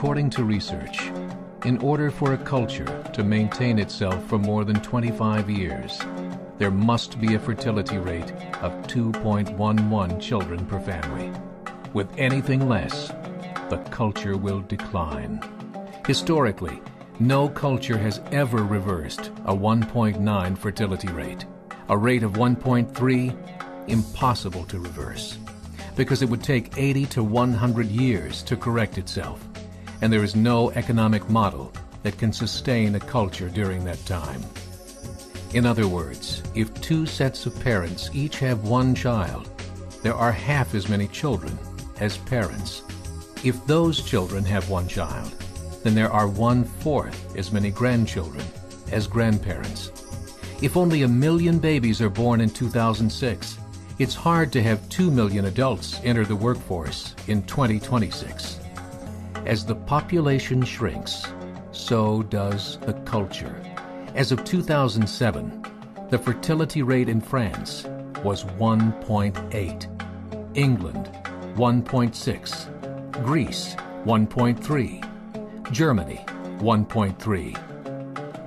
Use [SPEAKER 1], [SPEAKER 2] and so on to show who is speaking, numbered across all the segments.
[SPEAKER 1] According to research, in order for a culture to maintain itself for more than 25 years, there must be a fertility rate of 2.11 children per family. With anything less, the culture will decline. Historically, no culture has ever reversed a 1.9 fertility rate. A rate of 1.3, impossible to reverse, because it would take 80 to 100 years to correct itself, and there is no economic model that can sustain a culture during that time. In other words, if two sets of parents each have one child, there are half as many children as parents. If those children have one child, then there are 1/4 as many grandchildren as grandparents. If only 1 million babies are born in 2006, it's hard to have 2 million adults enter the workforce in 2026. As the population shrinks, so does the culture. As of 2007, the fertility rate in France was 1.8, England 1.6, Greece 1.3, Germany 1.3,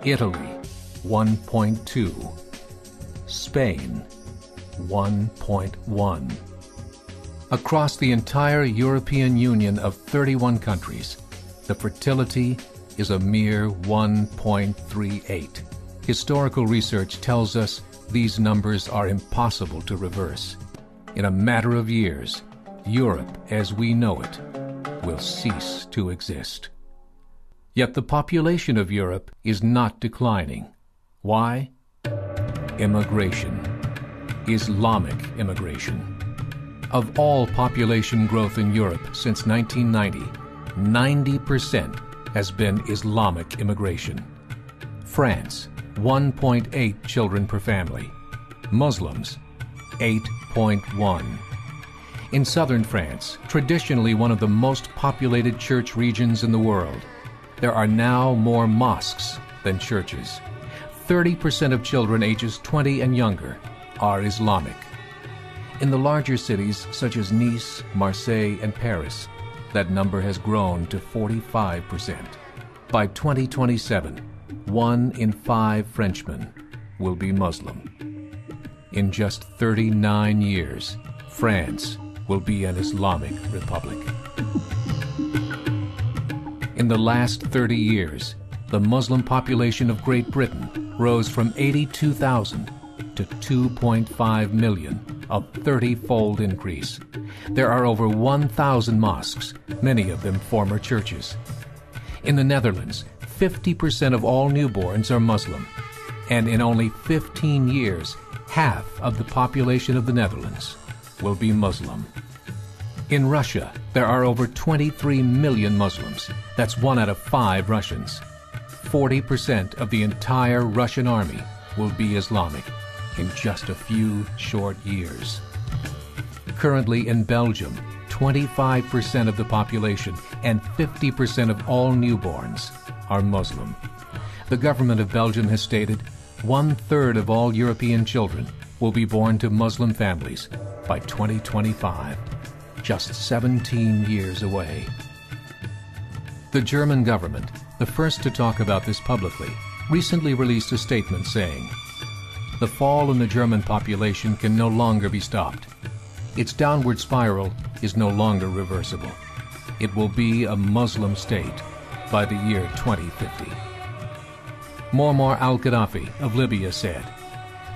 [SPEAKER 1] Italy 1.2, Spain 1.1. Across the entire European Union of 31 countries, the fertility is a mere 1.38. Historical research tells us these numbers are impossible to reverse. In a matter of years, Europe as we know it will cease to exist. Yet the population of Europe is not declining. Why? Immigration. Islamic immigration. Of all population growth in Europe since 1990, 90% has been Islamic immigration. France, 1.8 children per family. Muslims, 8.1. In southern France, traditionally one of the most populated church regions in the world, there are now more mosques than churches. 30% of children ages 20 and younger are Islamic. In the larger cities such as Nice, Marseille, and Paris, that number has grown to 45%. By 2027, 1 in 5 Frenchmen will be Muslim. In just 39 years, France will be an Islamic republic. In the last 30 years, the Muslim population of Great Britain rose from 82,000 to 2.5 million, a 30-fold increase. There are over 1,000 mosques, many of them former churches. In the Netherlands, 50% of all newborns are Muslim, and in only 15 years, half of the population of the Netherlands will be Muslim. In Russia, there are over 23 million Muslims. That's 1 out of 5 Russians. 40% of the entire Russian army will be Islamic in just a few short years. Currently in Belgium, 25% of the population and 50% of all newborns are Muslim. The government of Belgium has stated 1/3 of all European children will be born to Muslim families by 2025, just 17 years away. The German government, the first to talk about this publicly, recently released a statement saying, "The fall in the German population can no longer be stopped. Its downward spiral is no longer reversible. It will be a Muslim state by the year 2050. Muammar al-Gaddafi of Libya said,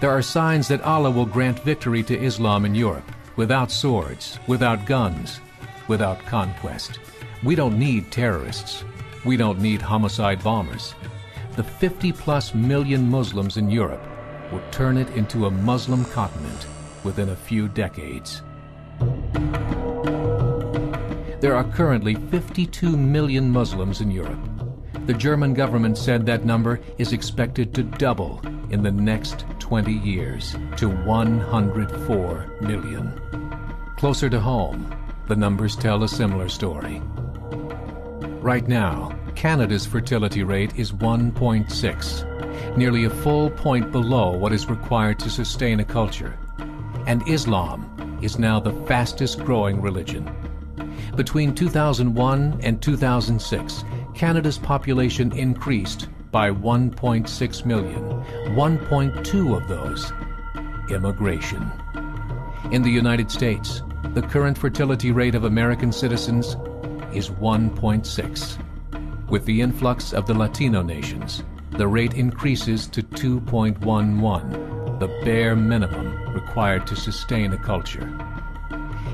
[SPEAKER 1] "There are signs that Allah will grant victory to Islam in Europe, without swords, without guns, without conquest. We don't need terrorists. We don't need homicide bombers. The 50+ million Muslims in Europe will turn it into a Muslim continent within a few decades." There are currently 52 million Muslims in Europe. The German government said that number is expected to double in the next 20 years to 104 million. Closer to home, the numbers tell a similar story. Right now, Canada's fertility rate is 1.6, nearly a full point below what is required to sustain a culture. And Islam is now the fastest growing religion. Between 2001 and 2006, Canada's population increased by 1.6 million, 1.2 of those immigration. In the United States, the current fertility rate of American citizens is 1.6. With the influx of the Latino nations, the rate increases to 2.11, the bare minimum required to sustain a culture.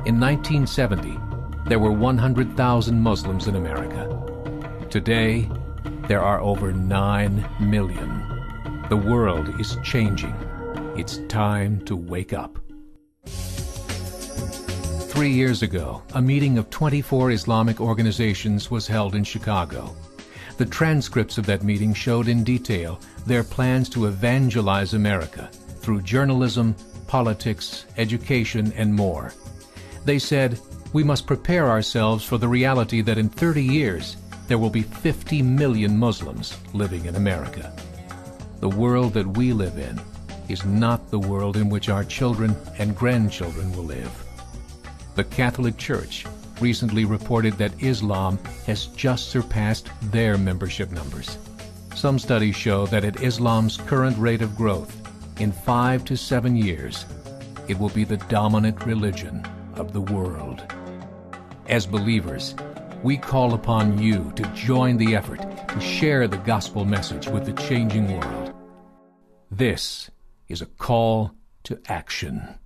[SPEAKER 1] In 1970, there were 100,000 Muslims in America. Today, there are over 9 million. The world is changing. It's time to wake up. 3 years ago, a meeting of 24 Islamic organizations was held in Chicago. The transcripts of that meeting showed in detail their plans to evangelize America through journalism, politics, education, and more. They said, we must prepare ourselves for the reality that in 30 years, there will be 50 million Muslims living in America. The world that we live in is not the world in which our children and grandchildren will live. The Catholic Church recently reported that Islam has just surpassed their membership numbers. Some studies show that at Islam's current rate of growth, in 5 to 7 years, it will be the dominant religion of the world. As believers, we call upon you to join the effort to share the gospel message with the changing world. This is a call to action.